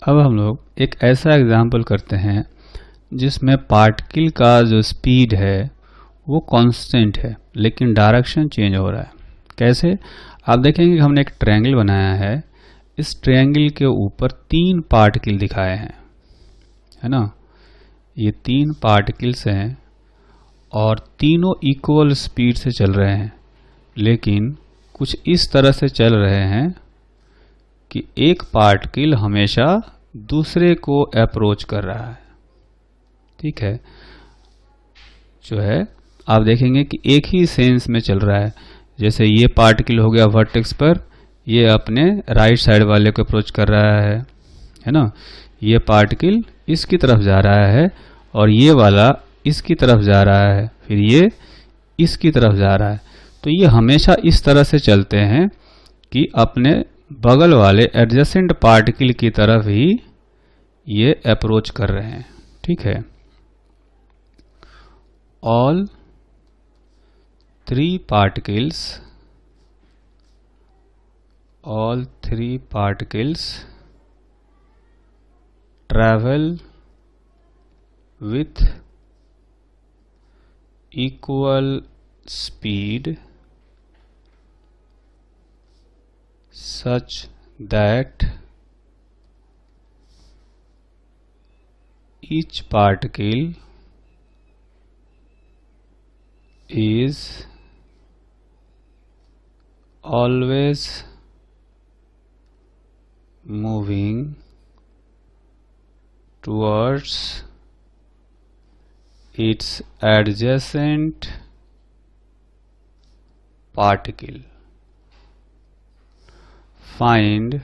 अब हम लोग एक ऐसा एग्जाम्पल करते हैं जिसमें पार्टिकल का जो स्पीड है वो कांस्टेंट है लेकिन डायरेक्शन चेंज हो रहा है। कैसे? आप देखेंगे कि हमने एक ट्रायंगल बनाया है। इस ट्रायंगल के ऊपर 3 पार्टिकल दिखाए हैं, है ना। ये 3 पार्टिकल्स हैं और तीनों इक्वल स्पीड से चल रहे हैं, लेकिन कुछ इस तरह से चल रहे हैं कि एक पार्टिकल हमेशा दूसरे को अप्रोच कर रहा है। ठीक है, जो है आप देखेंगे कि एक ही सेंस में चल रहा है। जैसे ये पार्टिकल हो गया वर्टेक्स पर, ये अपने राइट साइड वाले को अप्रोच कर रहा है ना। ये पार्टिकल इसकी तरफ जा रहा है और ये वाला इसकी तरफ जा रहा है, फिर ये इसकी तरफ जा रहा है। तो ये हमेशा इस तरह से चलते हैं कि अपने बगल वाले एडजेसेंट पार्टिकल की तरफ ही ये अप्रोच कर रहे हैं। ठीक है, all 3 particles travel with equal speed such that each particle is always moving towards its adjacent particle. Find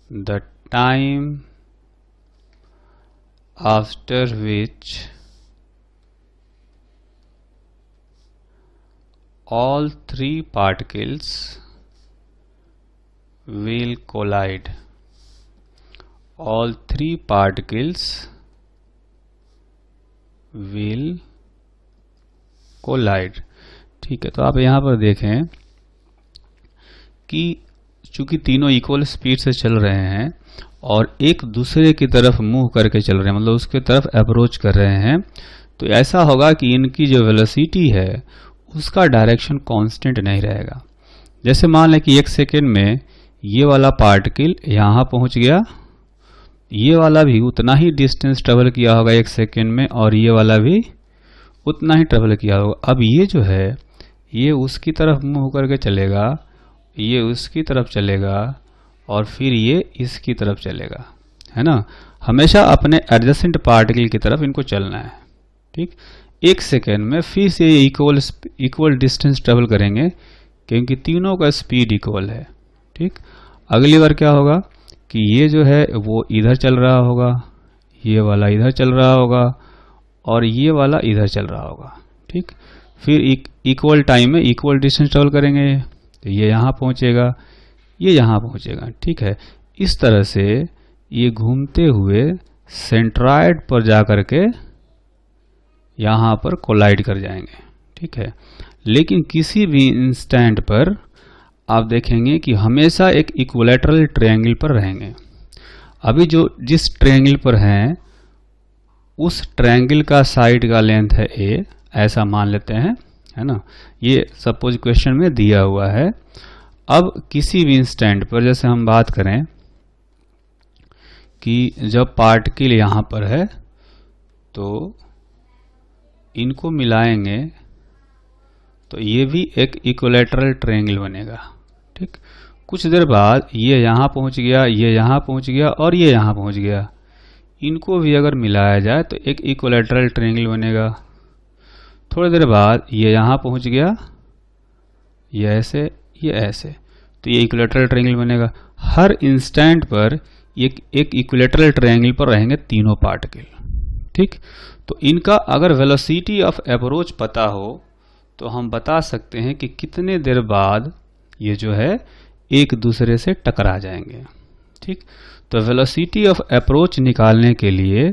the time after which all 3 particles will collide. All 3 particles will collide. ठीक है, तो आप यहाँ पर देखें कि चूंकि तीनों इक्वल स्पीड से चल रहे हैं और एक दूसरे की तरफ मूव करके चल रहे हैं, मतलब उसके तरफ अप्रोच कर रहे हैं, तो ऐसा होगा कि इनकी जो वेलोसिटी है उसका डायरेक्शन कांस्टेंट नहीं रहेगा। जैसे मान लें कि 1 सेकेंड में ये वाला पार्टिकल यहाँ पहुँच गया, ये वाला भी उतना ही डिस्टेंस ट्रेवल किया होगा 1 सेकेंड में, और ये वाला भी उतना ही ट्रेवल किया होगा। अब ये जो है ये उसकी तरफ मूव करके चलेगा, ये उसकी तरफ चलेगा और फिर ये इसकी तरफ चलेगा, है ना। हमेशा अपने एडजेसेंट पार्टिकल की तरफ इनको चलना है। ठीक, 1 सेकेंड में फिर से ये इक्वल डिस्टेंस ट्रेवल करेंगे क्योंकि तीनों का स्पीड इक्वल है। ठीक, अगली बार क्या होगा कि ये जो है वो इधर चल रहा होगा, ये वाला इधर चल रहा होगा और ये वाला इधर चल रहा होगा। ठीक, फिर इक्वल टाइम में इक्वल डिस्टेंस ट्रेवल करेंगे, तो ये यहाँ पहुँचेगा, ये यहाँ पहुँचेगा। ठीक है, इस तरह से ये घूमते हुए सेंट्रॉयड पर जा कर के यहाँ पर कोलाइड कर जाएंगे। ठीक है, लेकिन किसी भी इंस्टेंट पर आप देखेंगे कि हमेशा एक इक्विलैटरल ट्रायंगल पर रहेंगे। अभी जो जिस ट्रायंगल पर हैं उस ट्रायंगल का साइड का लेंथ है a, ऐसा मान लेते हैं, है ना। ये सपोज क्वेश्चन में दिया हुआ है। अब किसी भी इंस्टेंट पर जैसे हम बात करें कि जब पार्टिकल यहाँ पर है तो इनको मिलाएंगे तो ये भी एक इक्विलैटरल ट्रायंगल बनेगा। ठीक, कुछ देर बाद ये यहाँ पहुँच गया, ये यहाँ पहुँच गया और ये यहाँ पहुँच गया। इनको भी अगर मिलाया जाए तो एक इक्विलैटरल ट्रायंगल बनेगा। थोड़ी देर बाद ये यहाँ पहुँच गया, ये ऐसे, ये ऐसे, तो ये इक्विलैटरल ट्रायंगल बनेगा। हर इंस्टेंट पर एक इक्विलैटरल ट्रायंगल पर रहेंगे तीनों पार्टिकल। ठीक, तो इनका अगर वेलोसिटी ऑफ अप्रोच पता हो तो हम बता सकते हैं कि कितने देर बाद ये जो है एक दूसरे से टकरा जाएंगे। ठीक, तो वेलोसिटी ऑफ अप्रोच निकालने के लिए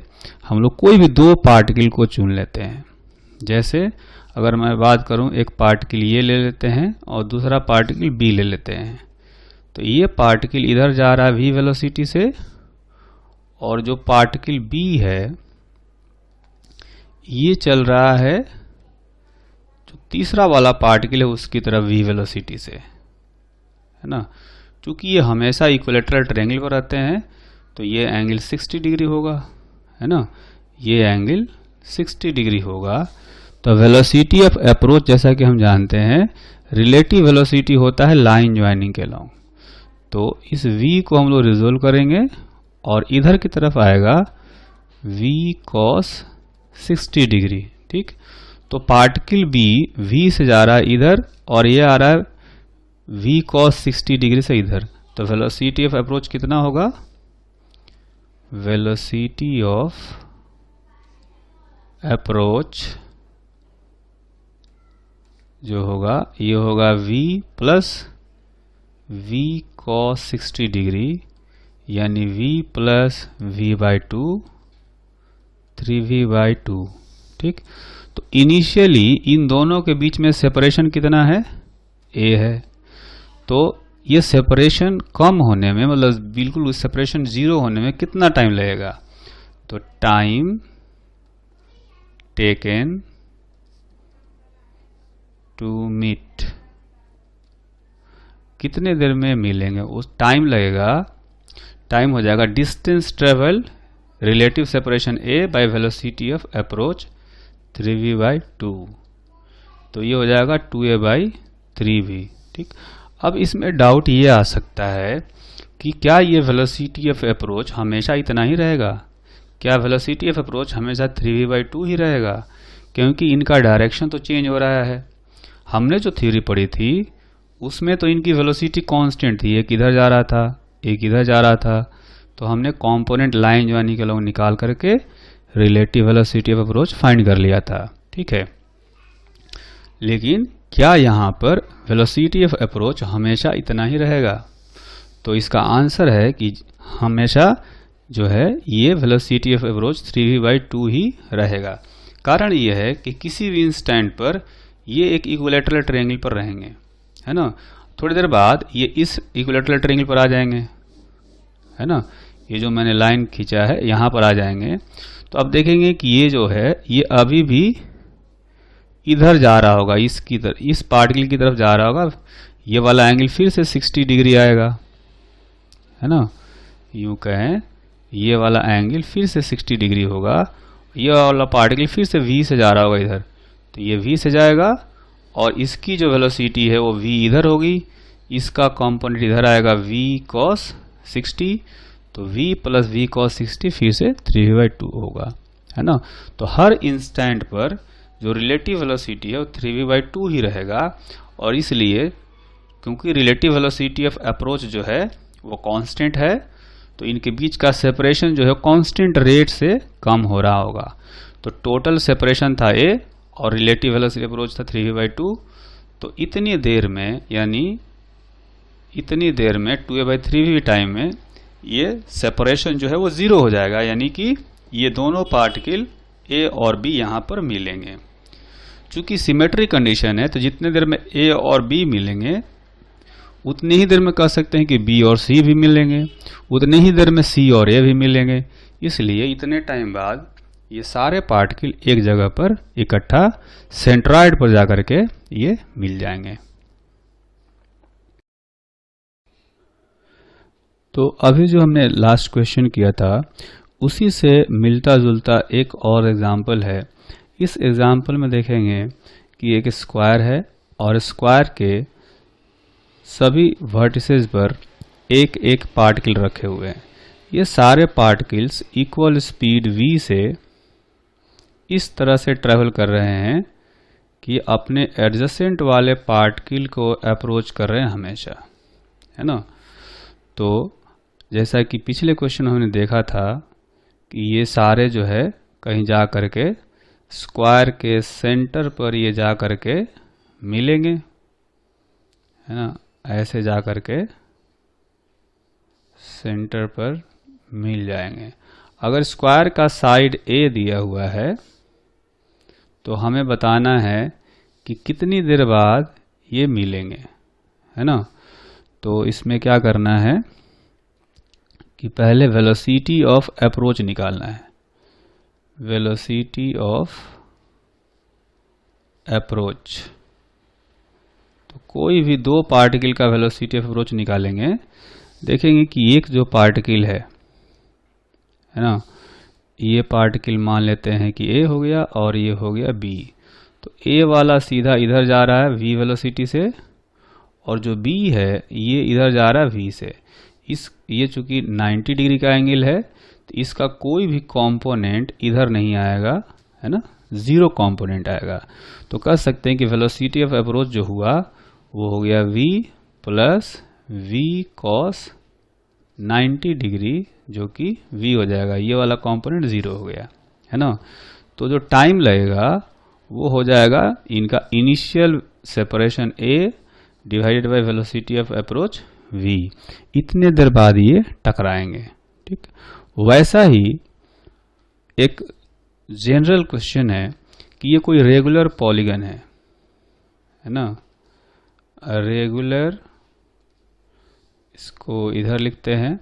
हम लोग कोई भी 2 पार्टिकल को चुन लेते हैं। जैसे अगर मैं बात करूं, एक पार्टिकल ये ले लेते हैं और दूसरा पार्टिकल बी ले लेते हैं। तो ये पार्टिकल इधर जा रहा है v वेलोसिटी से, और जो पार्टिकल b है ये चल रहा है जो तीसरा वाला पार्टिकल है उसकी तरफ v वेलोसिटी से, है ना। क्योंकि ये हमेशा इक्विलेटरल ट्रायंगल पर रहते हैं तो ये एंगल 60 डिग्री होगा, है ना, ये एंगल 60 डिग्री होगा। तो वेलोसिटी ऑफ अप्रोच जैसा कि हम जानते हैं रिलेटिव वेलोसिटी होता है लाइन ज्वाइनिंग के अलोंग। तो इस v को हम लोग रिजोल्व करेंगे और इधर की तरफ आएगा v cos 60 डिग्री, ठीक। तो पार्टिकल b v से जा रहा है इधर और ये आ रहा है v cos 60 डिग्री से इधर। तो वेलोसिटी ऑफ अप्रोच कितना होगा, वेलोसिटी ऑफ अप्रोच जो होगा ये होगा v plus v cos 60 degree, यानी v plus v by 2 3v/2, ठीक। तो इनिशियली इन दोनों के बीच में सेपरेशन कितना है, a है। तो ये सेपरेशन कम होने में, मतलब बिल्कुल सेपरेशन 0 होने में कितना टाइम लगेगा, तो टाइम टेकन टू मीट, कितने देर में मिलेंगे उस टाइम लगेगा, टाइम हो जाएगा distance travel relative separation a by velocity of approach 3v/2, तो ये हो जाएगा 2a/3v, ठीक। अब इसमें डाउट ये आ सकता है कि क्या ये वेलोसिटी ऑफ अप्रोच हमेशा इतना ही रहेगा, क्या वेलोसिटी ऑफ अप्रोच हमेशा 3v/2 ही रहेगा, क्योंकि इनका डायरेक्शन तो चेंज हो रहा है। हमने जो थ्योरी पढ़ी थी उसमें तो इनकी वेलोसिटी कांस्टेंट थी, एक इधर जा रहा था एक इधर जा रहा था, तो हमने कंपोनेंट लाइन ज्वाइनिंग के लोग निकाल करके relative velocity of approach find कर लिया था, ठीक है। लेकिन क्या यहाँ पर वेलोसिटी ऑफ अप्रोच हमेशा इतना ही रहेगा, तो इसका आंसर है कि हमेशा जो है ये वेलोसिटी ऑफ अप्रोच 3v/2 ही रहेगा। कारण ये है कि किसी भी इंस्टेंट पर ये एक इक्विलेटरल ट्रायंगल पर रहेंगे, है ना। थोड़ी देर बाद ये इस इक्विलेटरल ट्रायंगल पर आ जाएंगे, है ना, ये जो मैंने लाइन खींचा है यहाँ पर आ जाएंगे। तो अब देखेंगे कि ये जो है ये अभी भी इधर जा रहा होगा, इसकी तरफ, इस पार्टिकल की तरफ जा रहा होगा, ये वाला एंगल फिर से 60 डिग्री आएगा, है ना। यूं कहें ये वाला एंगल फिर से 60 डिग्री होगा, ये वाला पार्टिकल फिर से v से जा रहा होगा इधर, तो ये v से जाएगा और इसकी जो वेलोसिटी है वो v इधर होगी, इसका कंपोनेंट इधर आएगा v cos 60, तो v प्लस v cos 60 फिर से 3v/2 होगा, है ना। तो हर इंस्टेंट पर जो रिलेटिव वेलोसिटी है वो 3v/2 ही रहेगा, और इसलिए क्योंकि रिलेटिव वेलोसिटी ऑफ अप्रोच जो है वो कांस्टेंट है, तो इनके बीच का सेपरेशन जो है कांस्टेंट रेट से कम हो रहा होगा। तो टोटल सेपरेशन था a और रिलेटिव वेलोसिटी अप्रोच था 3v/2, तो इतनी देर में, यानी इतनी देर में 2a/3v टाइम में ये सेपरेशन जो है वो 0 हो जाएगा, यानी कि ये दोनों पार्टिकल a और b यहाँ पर मिलेंगे। चूंकि सिमेट्री कंडीशन है तो जितने देर में a और b मिलेंगे उतनी ही देर में कह सकते हैं कि b और c भी मिलेंगे, उतनी ही देर में c और a भी मिलेंगे। इसलिए इतने टाइम बाद ये सारे पार्टिकल एक जगह पर इकट्ठा सेंट्रॉइड पर जाकर के ये मिल जाएंगे। तो अभी जो हमने लास्ट क्वेश्चन किया था उसी से मिलता जुलता एक और एग्जाम्पल है। इस एग्जाम्पल में देखेंगे कि एक स्क्वायर है और स्क्वायर के सभी वर्टिसेस पर एक एक पार्टिकल रखे हुए हैं। ये सारे पार्टिकल्स इक्वल स्पीड v से इस तरह से ट्रेवल कर रहे हैं कि अपने एडजेसेंट वाले पार्टिकल को अप्रोच कर रहे हैं हमेशा, है ना। तो जैसा कि पिछले क्वेश्चन में हमने देखा था कि ये सारे जो है कहीं जा करके स्क्वायर के सेंटर पर ये जा करके मिलेंगे, है ना, ऐसे जा करके सेंटर पर मिल जाएंगे। अगर स्क्वायर का साइड A दिया हुआ है तो हमें बताना है कि कितनी देर बाद ये मिलेंगे, है ना। तो इसमें क्या करना है कि पहले वेलोसिटी ऑफ अप्रोच निकालना है। वेलोसिटी ऑफ अप्रोच, तो कोई भी दो पार्टिकल का वेलोसिटी ऑफ अप्रोच निकालेंगे, देखेंगे कि एक जो पार्टिकल है ना, ये पार्टिकल मान लेते हैं कि ए हो गया और ये हो गया बी। तो ए वाला सीधा इधर जा रहा है v वेलोसिटी से, और जो b है ये इधर जा रहा है v से। ये चूंकि 90 डिग्री का एंगल है, तो इसका कोई भी कंपोनेंट इधर नहीं आएगा, है ना, जीरो कंपोनेंट आएगा। तो कह सकते हैं कि वेलोसिटी ऑफ अप्रोच जो हुआ वो हो गया v plus v cos 90 degree, जो कि v हो जाएगा, ये वाला कंपोनेंट जीरो हो गया, है ना। तो जो टाइम लगेगा वो हो जाएगा इनका initial separation a divided by velocity of approach v। इतने देर बाद ये टकराएंगे, ठीक। वैसा ही एक जनरल क्वेश्चन है कि ये कोई रेगुलर पॉलीगन है ना, रेगुलर, इसको इधर लिखते हैं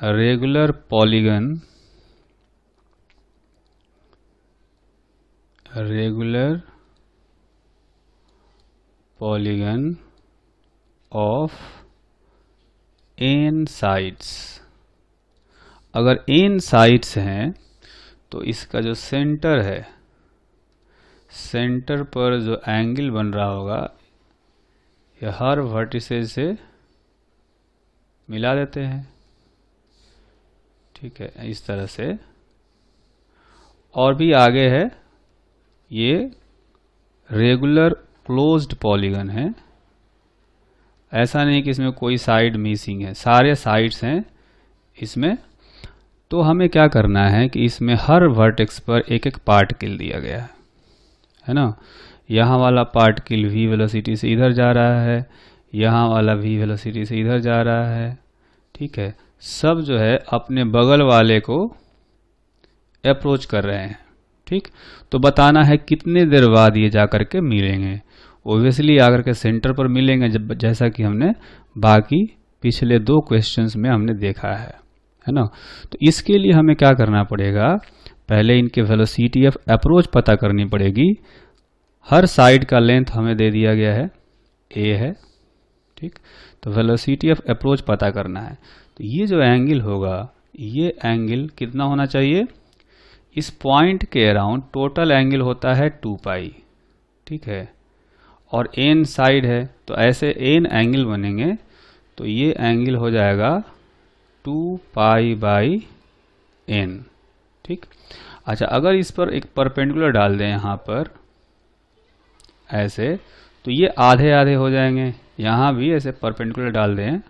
regular polygon, regular polygon of n sides. अगर n साइड्स हैं तो इसका जो सेंटर है, सेंटर पर जो एंगल बन रहा होगा ये हर वर्टिसेस से मिला देते हैं, ठीक है, इस तरह से। और भी आगे है, ये रेगुलर क्लोज्ड पॉलीगन है, ऐसा नहीं कि इसमें कोई साइड मिसिंग है, सारे साइड्स हैं इसमें। तो हमें क्या करना है कि इसमें हर वर्टेक्स पर एक एक पार्टिकल दिया गया है ना। यहाँ वाला पार्टिकल v वेलोसिटी से इधर जा रहा है, यहाँ वाला v वेलोसिटी से इधर जा रहा है, ठीक है। सब जो है अपने बगल वाले को अप्रोच कर रहे हैं, ठीक। तो बताना है कितने देर बाद ये जा करके मिलेंगे। ओब्वियसली आकर के सेंटर पर मिलेंगे, जब जैसा कि हमने बाकी पिछले दो क्वेश्चंस में हमने देखा है ना। तो इसके लिए हमें क्या करना पड़ेगा, पहले इनके वेलोसिटी ऑफ अप्रोच पता करनी पड़ेगी। हर साइड का लेंथ हमें दे दिया गया है a है, ठीक। तो वेलोसिटी ऑफ अप्रोच पता करना है। तो ये जो एंगल होगा, ये एंगल कितना होना चाहिए, इस पॉइंट के अराउंड टोटल एंगल होता है 2 पाई, ठीक है। और n साइड है तो ऐसे n एंगल बनेंगे, तो ये एंगल हो जाएगा 2 पाई बाई n, ठीक। अच्छा, अगर इस पर एक परपेंडिकुलर डाल दें यहाँ पर ऐसे, तो ये आधे आधे हो जाएंगे। यहाँ भी ऐसे परपेंडिकुलर डाल दें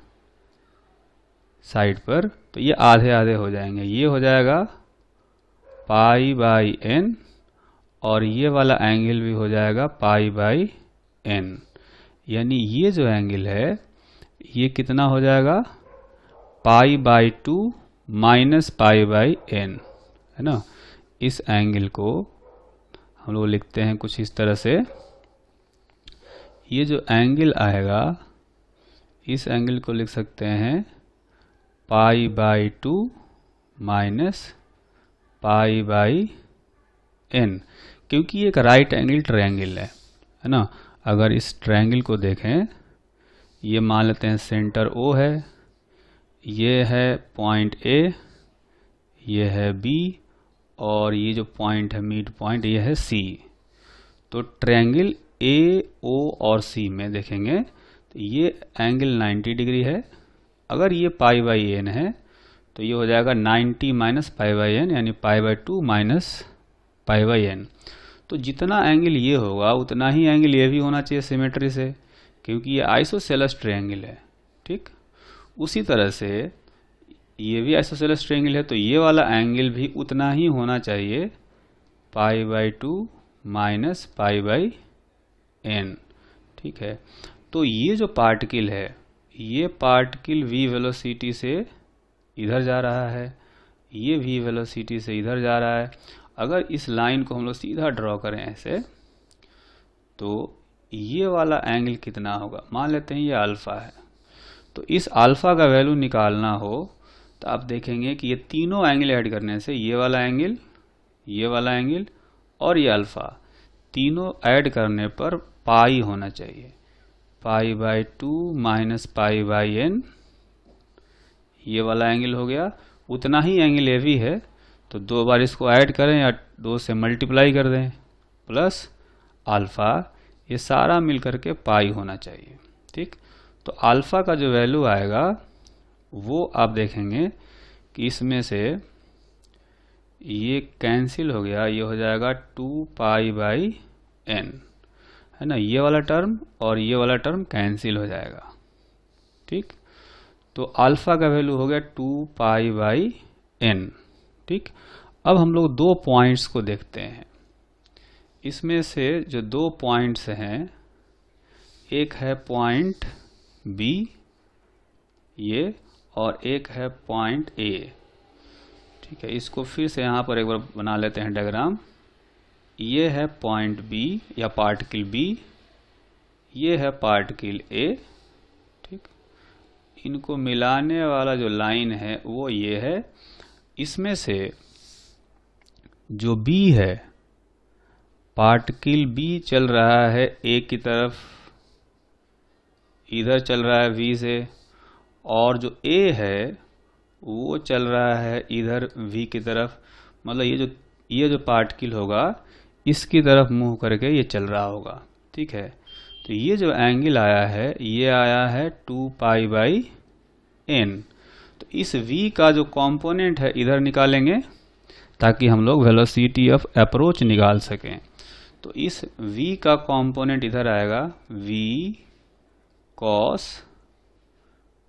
साइड पर, तो ये आधे आधे हो जाएंगे। ये हो जाएगा पाई बाई n, और ये वाला एंगल भी हो जाएगा पाई बाई n। यानी ये जो एंगल है ये कितना हो जाएगा, pi by 2 minus pi by n, है ना। इस एंगल को हम लोग लिखते हैं कुछ इस तरह से। ये जो एंगल आएगा, इस एंगल को लिख सकते हैं pi by 2 minus pi by n, क्योंकि ये एक राइट एंगल ट्रायंगल है ना। अगर इस ट्रायंगल को देखें, ये मान लेते हैं सेंटर O है, ये है पॉइंट A, ये है B, और ये जो पॉइंट है मिड पॉइंट ये है C। तो ट्रायंगल A, O और C में देखेंगे तो ये एंगल 90 डिग्री है। अगर ये पाई बाई n है तो ये हो जाएगा 90 माइनस पाई बाई n, यानी pi by 2 minus pi by n। तो जितना एंगल ये होगा उतना ही एंगल ये भी होना चाहिए सिमेट्री से, क्योंकि ये आइसोसेलेस ट्रायंगल है, ठीक। उसी तरह से ये भी आइसोसेलेस ट्रायंगल है, तो ये वाला एंगल भी उतना ही होना चाहिए, pi by 2 minus pi by n, ठीक है। तो ये जो पार्टिकल है, ये पार्टिकल v वेलोसिटी से इधर जा रहा है, ये v वेलोसिटी से इधर जा रहा है। अगर इस लाइन को हम लोग सीधा ड्रॉ करें ऐसे, तो ये वाला एंगल कितना होगा, मान लेते हैं ये अल्फा है, तो इस अल्फा का वैल्यू निकालना हो तो आप देखेंगे कि ये तीनों एंगल ऐड करने से ये वाला एंगल, ये वाला एंगल और ये अल्फा तीनों ऐड करने पर पाई होना चाहिए, pi by 2 minus pi by n। ये वाला एंगल हो गया, उतना ही एंगल ये भी है तो 2 बार इसको ऐड करें या 2 से मल्टीप्लाई कर दें प्लस अल्फा, ये सारा मिल करके पाई होना चाहिए। ठीक, तो अल्फा का जो वैल्यू आएगा वो आप देखेंगे कि इसमें से ये कैंसिल हो गया, ये हो जाएगा 2 पाई बाई n, है ना। ये वाला टर्म और ये वाला टर्म कैंसिल हो जाएगा। ठीक, तो अल्फा का वैल्यू हो गया 2 पाई बाई n। ठीक, अब हम लोग 2 पॉइंट्स को देखते हैं। इसमें से जो 2 पॉइंट्स हैं, एक है पॉइंट B ये और एक है पॉइंट A। ठीक है, इसको फिर से यहाँ पर एक बार बना लेते हैं डायग्राम। ये है पॉइंट B या पार्टिकल B, ये है पार्टिकल A। ठीक, इनको मिलाने वाला जो लाइन है वो ये है। इसमें से जो B है, पार्टिकल B चल रहा है A की तरफ, इधर चल रहा है V से, और जो A है वो चल रहा है इधर V की तरफ। मतलब ये जो पार्टिकल होगा इसकी तरफ मुंह करके ये चल रहा होगा। ठीक है, तो ये जो एंगल आया है ये आया है 2 पाई बाई n। तो इस V का जो कंपोनेंट है इधर निकालेंगे ताकि हम लोग वेलोसिटी ऑफ अप्रोच निकाल सकें। तो इस V का कंपोनेंट इधर आएगा V cos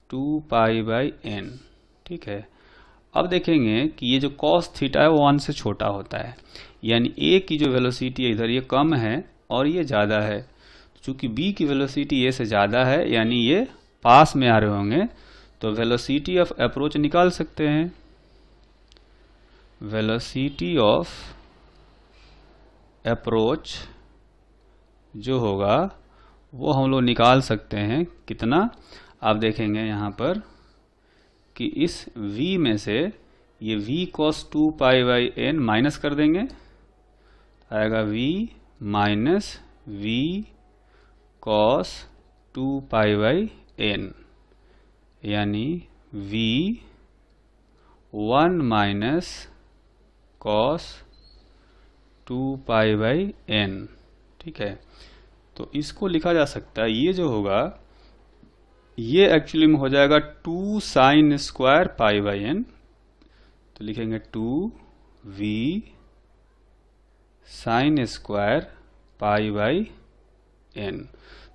2 pi by n। ठीक है, अब देखेंगे कि ये जो cos थीटा है वो 1 से छोटा होता है, यानी A की जो वेलोसिटी है इधर ये कम है और ये ज़्यादा है। चूंकि B की वेलोसिटी A से ज़्यादा है यानी ये पास में आ रहे होंगे, तो वेलोसिटी ऑफ अप्रोच निकाल सकते हैं। वेलोसिटी ऑफ अप्रोच जो होगा वो हम लोग निकाल सकते हैं। कितना, आप देखेंगे यहाँ पर कि इस V में से ये V cos 2 pi by n minus कर देंगे, आएगा V minus V cos 2 pi by n, यानी V 1 minus cos 2 pi by n। ठीक है, तो इसको लिखा जा सकता है, ये जो होगा ये एक्चुअली में हो जाएगा 2 sign square pi by n। तो लिखेंगे 2v sine square pi by n।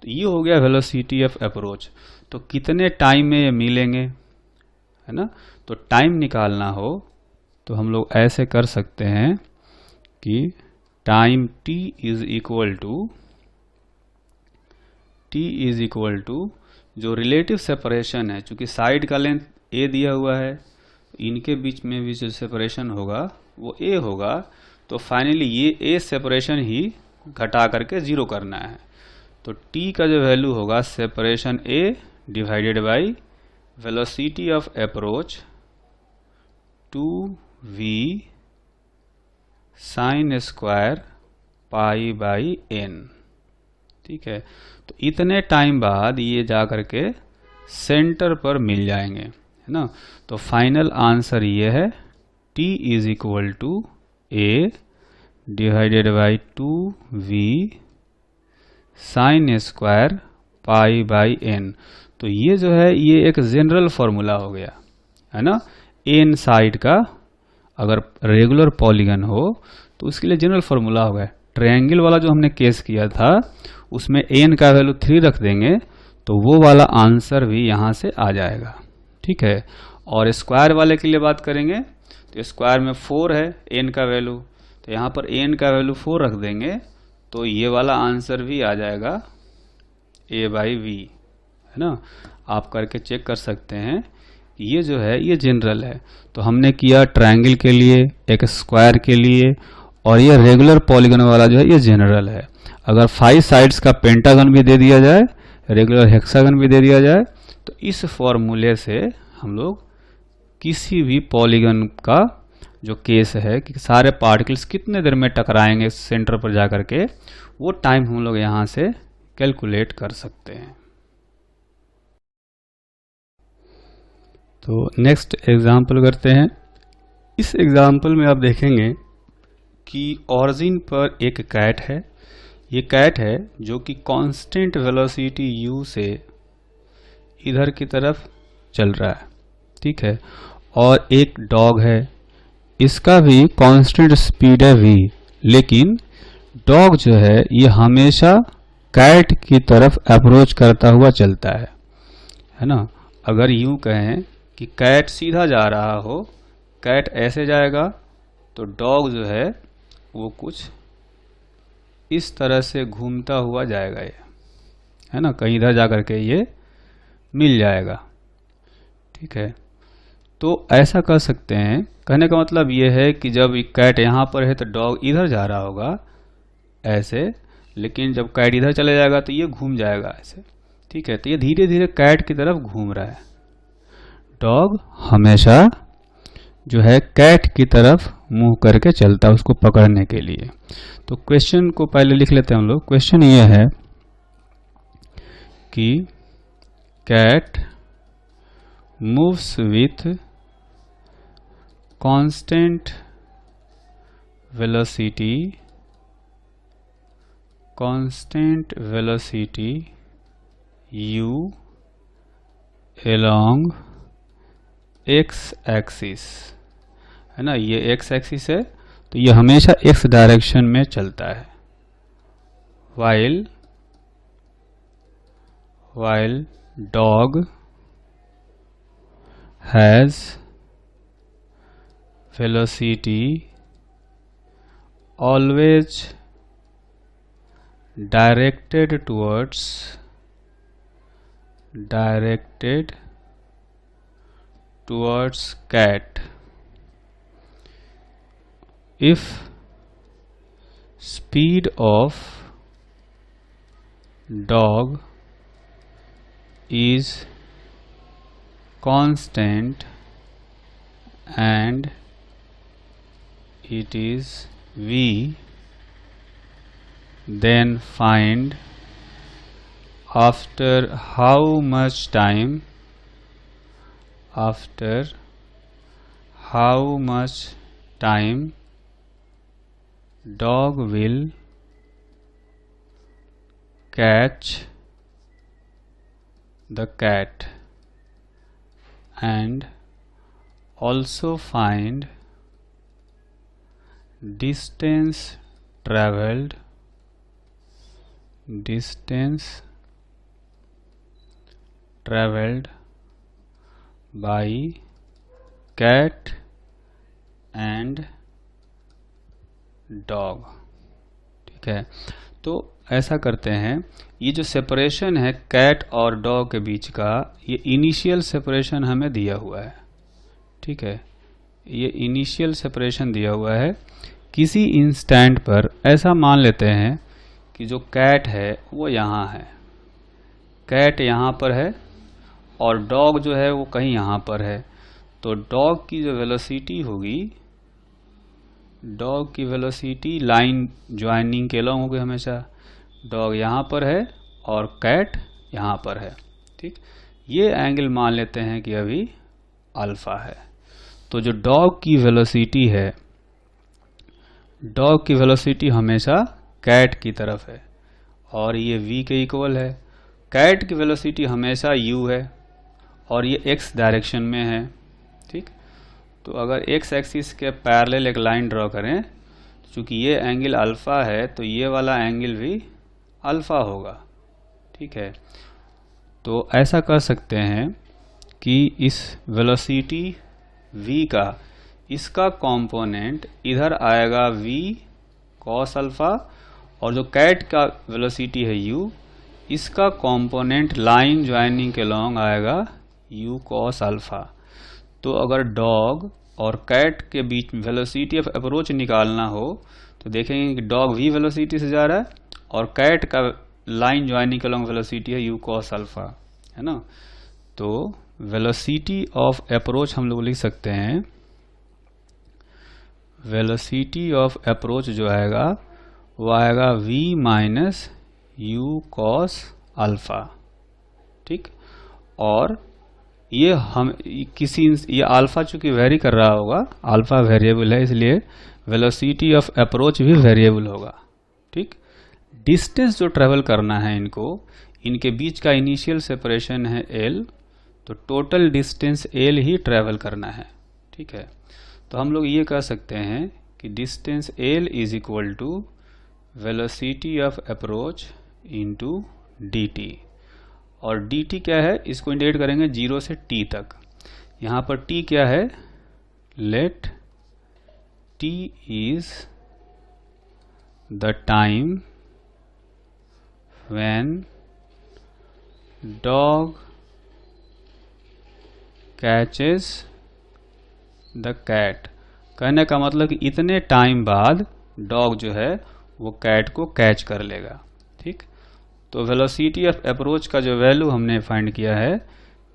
तो ये हो गया वेलोसिटी ऑफ अप्रोच। तो कितने टाइम में ये मिलेंगे, है ना। तो टाइम निकालना हो तो हम लोग ऐसे कर सकते हैं कि time t is equal to जो रिलेटिव सेपरेशन है, चूंकि साइड का लेंथ a दिया हुआ है, इनके बीच में भी जो सेपरेशन होगा वो a होगा। तो फाइनली ये a सेपरेशन ही घटा करके 0 करना है। तो t का जो वैल्यू होगा separation a divided by velocity of approach 2v sine square pi by n। ठीक है, तो इतने टाइम बाद ये जा करके सेंटर पर मिल जाएंगे, है ना। तो फाइनल आंसर ये है t is equal to a divided by 2v sine square pi by n। तो ये जो है ये एक जनरल फॉर्मूला हो गया, है ना। n साइड का अगर रेगुलर पॉलीगन हो तो उसके लिए जनरल फॉर्मूला हो गया। ट्रायंगल वाला जो हमने केस किया था उसमें n का वैल्यू 3 रख देंगे तो वो वाला आंसर भी यहाँ से आ जाएगा। ठीक है, और स्क्वायर वाले के लिए बात करेंगे तो स्क्वायर में 4 है n का वैल्यू, तो यहाँ पर n का वैल्यू 4 रख देंगे तो ये वाला आंसर भी आ जाएगा a बाई v, है ना। आप करके चेक कर सकते हैं। ये जो है ये जनरल है, तो हमने किया ट्रायंगल के लिए, एक स्क्वायर के लिए, और ये रेगुलर पॉलीगन वाला जो है ये जनरल है। अगर 5 साइड्स का पेंटागन भी दे दिया जाए, रेगुलर हेक्सागन भी दे दिया जाए तो इस फॉर्मूले से हम लोग किसी भी पॉलीगन का जो केस है कि सारे पार्टिकल्स कितने देर में टकराएंगे सेंटर पर जाकर के, वो टाइम हम लोग यहाँ से कैलकुलेट कर सकते हैं। तो नेक्स्ट एग्जाम्पल करते हैं। इस एग्जाम्पल में आप देखेंगे कि ऑरिजिन पर एक कैट है। ये कैट है जो कि कांस्टेंट वेलोसिटी u से इधर की तरफ चल रहा है, ठीक है। और एक डॉग है, इसका भी कांस्टेंट स्पीड है v, लेकिन डॉग जो है ये हमेशा कैट की तरफ अप्रोच करता हुआ चलता है ना। अगर यूं कहें कि कैट सीधा जा रहा हो, कैट ऐसे जाएगा, तो डॉग जो है वो कुछ इस तरह से घूमता हुआ जाएगा, ये है ना, कहीं इधर जाकर के ये मिल जाएगा, ठीक है। तो ऐसा कर सकते हैं। कहने का मतलब ये है कि जब कैट यहाँ पर है तो डॉग इधर जा रहा होगा ऐसे, लेकिन जब कैट इधर चले जाएगा तो ये घूम जाएगा ऐसे, ठीक है। तो ये धीरे धीरे कैट की तरफ घूम रहा है। डॉग हमेशा जो है कैट की तरफ मुंह करके चलता है उसको पकड़ने के लिए। तो क्वेश्चन को पहले लिख लेते हैं हम लोग। क्वेश्चन ये है कि cat moves with constant velocity u along x axis, है ना। ये x एक्सिस है तो ये हमेशा x डायरेक्शन में चलता है। while dog has velocity always directed towards cat. If speed of dog is constant and it is v, then find after how much time dog will catch the cat, and also find distance traveled by cat and dog, ठीक है। तो ऐसा करते हैं, ये जो separation है cat और डॉग के बीच का, ये इनिशियल सेपरेशन हमें दिया हुआ है, ठीक है। ये इनिशियल सेपरेशन दिया हुआ है। किसी इंस्टेंट पर ऐसा मान लेते हैं कि जो कैट है वो यहाँ है, कैट यहाँ पर है और डॉग जो है वो कहीं यहाँ पर है। तो डॉग की जो वेलोसिटी होगी, डॉग की वेलोसिटी लाइन ज्वाइनिंग के अलॉन्ग होगी हमेशा। डॉग यहाँ पर है और कैट यहाँ पर है, ठीक। ये एंगल मान लेते हैं कि अभी अल्फा है। तो जो डॉग की वेलोसिटी है, डॉग की वेलोसिटी हमेशा कैट की तरफ है और ये v के इक्वल है। कैट की वेलोसिटी हमेशा u है और ये x डायरेक्शन में है, ठीक। तो अगर x एक्सिस के पैरेलल एक लाइन ड्रॉ करें, चूंकि ये एंगल अल्फा है तो ये वाला एंगल भी अल्फा होगा, ठीक है। तो ऐसा कर सकते हैं कि इस वेलोसिटी v का, इसका कंपोनेंट इधर आएगा v cos अल्फा, और जो कैट का वेलोसिटी है u, इसका कंपोनेंट लाइन ज्वाइनिंग के लॉन्ग आएगा u cos अल्फा। तो अगर डॉग और कैट के बीच में वेलोसिटी ऑफ अप्रोच निकालना हो तो देखेंगे कि डॉग v वेलोसिटी से जा रहा है और कैट का लाइन ज्वाइनिंग के लॉन्ग वेलोसिटी है u cos अल्फा, है ना। तो वेलोसिटी ऑफ अप्रोच हम लोग लिख सकते हैं, वेलोसिटी ऑफ अप्रोच जो आएगा वो आएगा v minus you cos alpha. ठीक, और ये ये अल्फा चूंकि वेरी कर रहा होगा, अल्फा वेरिएबल है, इसलिए वेलोसिटी ऑफ अप्रोच भी वेरिएबल होगा। ठीक, डिस्टेंस जो ट्रेवल करना है इनके बीच का इनिशियल सेपरेशन है l, तो टोटल डिस्टेंस l ही ट्रेवल करना है। ठीक है, तो हम लोग ये कह सकते हैं कि distance l is equal to velocity of approach into dt, और dt क्या है, इसको इंडिकेट करेंगे 0 से t तक। यहाँ पर t क्या है, let t is the time when dog catches the cat. कहने का मतलब कि इतने टाइम बाद डॉग जो है वो कैट को कैच कर लेगा। ठीक, तो वेलोसिटी ऑफ अप्रोच का जो वैल्यू हमने फाइंड किया है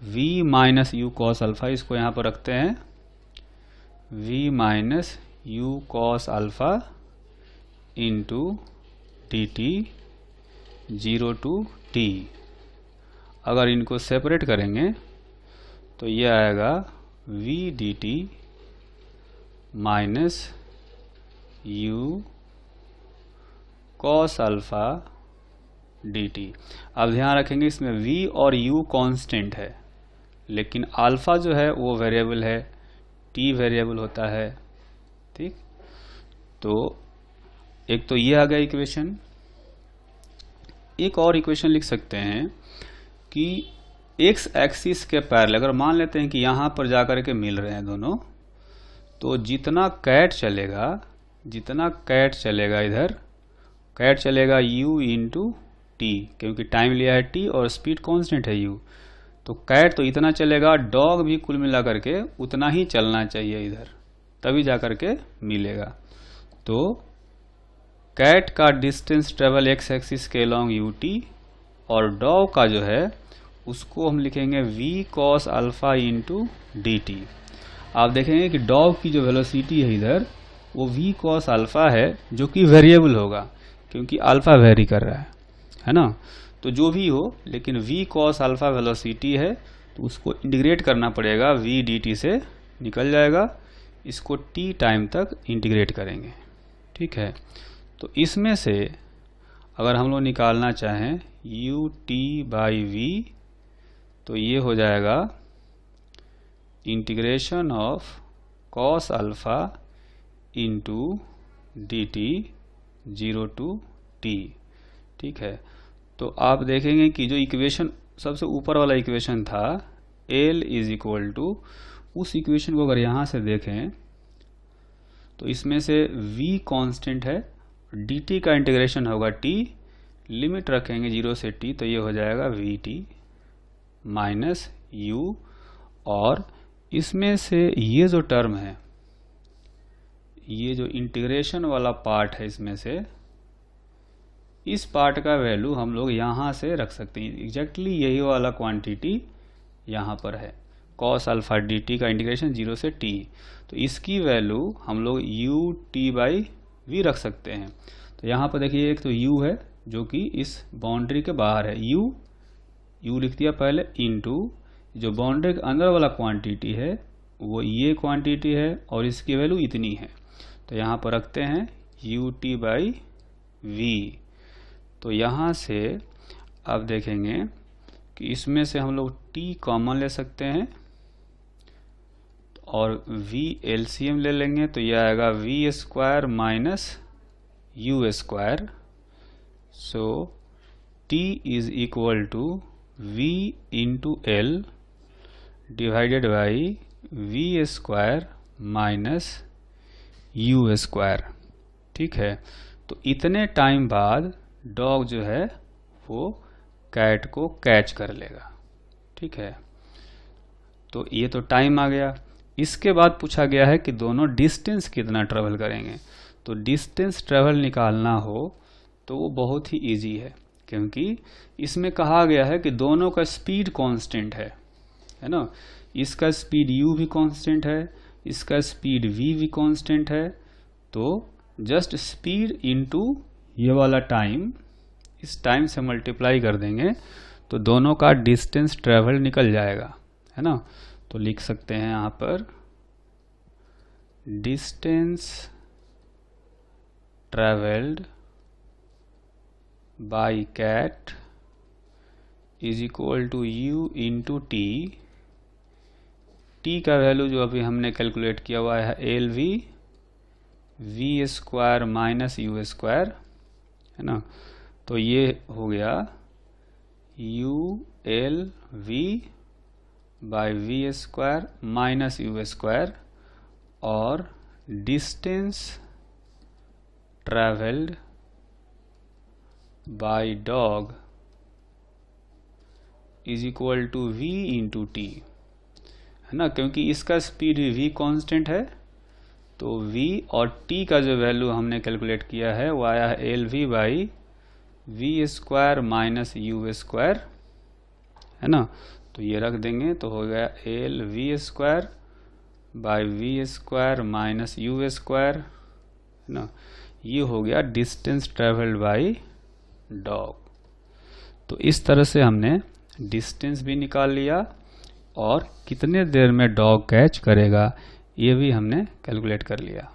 v minus you cos alpha, इसको यहाँ पर रखते हैं v minus you cos alpha into D T 0 to t। अगर इनको सेपरेट करेंगे तो ये आएगा v D T minus you cos alpha D T. अब ध्यान रखेंगे इसमें v और u कांस्टेंट है, लेकिन अल्फा जो है वो वेरिएबल है, t वेरिएबल होता है। ठीक, तो एक तो ये आ गया इक्वेशन। एक और इक्वेशन लिख सकते हैं कि x एक्सिस के पैरेलल, अगर मान लेते हैं कि यहाँ पर जाकर के मिल रहे हैं दोनों, तो जितना कैट चलेगा इधर कैट चलेगा u इंटू टी, क्योंकि टाइम लिया है t और स्पीड कांस्टेंट है u, तो कैट तो इतना चलेगा, डॉग भी कुल मिला करके उतना ही चलना चाहिए इधर, तभी जाकर के मिलेगा। तो कैट का डिस्टेंस ट्रेवल x एक्सिस के अलोंग ut, और डॉग का जो है उसको हम लिखेंगे v cos alpha into D T. आप देखेंगे कि डॉग की जो वेलोसिटी है इधर वो v cos अल्फा है, जो कि वेरिएबल होगा क्योंकि अल्फा वेरी कर रहा है ना। तो जो भी हो, लेकिन v cos अल्फा वेलोसिटी है तो उसको इंटीग्रेट करना पड़ेगा, v dt से निकल जाएगा, इसको t टाइम तक इंटीग्रेट करेंगे। ठीक है, तो इसमें से अगर हम लोग निकालना चाहें u t बाई v, तो ये हो जाएगा integration of cos alpha into D T 0 to t। ठीक है, तो आप देखेंगे कि जो इक्वेशन सबसे ऊपर वाला इक्वेशन था l इज इक्वल टू, उस इक्वेशन को अगर यहाँ से देखें तो इसमें से v कांस्टेंट है, dt का इंटीग्रेशन होगा t, लिमिट रखेंगे 0 से t, तो ये हो जाएगा vt माइनस u, और इसमें से ये जो टर्म है, ये जो इंटीग्रेशन वाला पार्ट है, इसमें से इस पार्ट का वैल्यू हम लोग यहाँ से रख सकते हैं। एग्जैक्टली यही वाला क्वांटिटी यहाँ पर है, cos अल्फा डी टी का इंटीग्रेशन 0 से t, तो इसकी वैल्यू हम लोग u t बाई v रख सकते हैं। तो यहाँ पर देखिए एक तो u है जो कि इस बाउंड्री के बाहर है, u लिख दिया पहले, इनटू जो बाउंड्री के अंदर वाला क्वांटिटी है वो ये क्वांटिटी है और इसकी वैल्यू इतनी है, तो यहाँ पर रखते हैं u t बाई v। तो यहाँ से अब देखेंगे कि इसमें से हम लोग t कॉमन ले सकते हैं और v एलसीएम ले लेंगे, तो यह आएगा v square minus u square. So t is equal to v into L divided by v square minus u square. ठीक है, तो इतने टाइम बाद डॉग जो है वो कैट को कैच कर लेगा। ठीक है, तो ये तो टाइम आ गया। इसके बाद पूछा गया है कि दोनों डिस्टेंस कितना ट्रेवल करेंगे। तो डिस्टेंस ट्रेवल निकालना हो तो वो बहुत ही इजी है, क्योंकि इसमें कहा गया है कि दोनों का स्पीड कांस्टेंट है। है ना। इसका स्पीड u भी कांस्टेंट है, इसका स्पीड v भी कांस्टेंट है, तो जस्ट स्पीड इनटू ये वाला टाइम, इस टाइम से मल्टीप्लाई कर देंगे तो दोनों का डिस्टेंस ट्रेवल निकल जाएगा, है ना। तो लिख सकते हैं यहाँ पर distance travelled by cat is equal to u into T. T का वैल्यू जो अभी हमने कैलकुलेट किया हुआ है L V V square minus U square, है ना। तो ये हो गया U L V by V square minus U square, और distance travelled by dog is equal to v into T, है ना। क्योंकि इसका स्पीड v कांस्टेंट है, तो v और t का जो वैल्यू हमने कैलकुलेट किया है वो आया है L V by V square minus U square, है ना। तो ये रख देंगे तो हो गया L V square by V square minus U square, है ना। ये हो गया डिस्टेंस ट्रेवल्ड बाई डॉग। तो इस तरह से हमने डिस्टेंस भी निकाल लिया और कितने देर में डॉग कैच करेगा ये भी हमने कैलकुलेट कर लिया।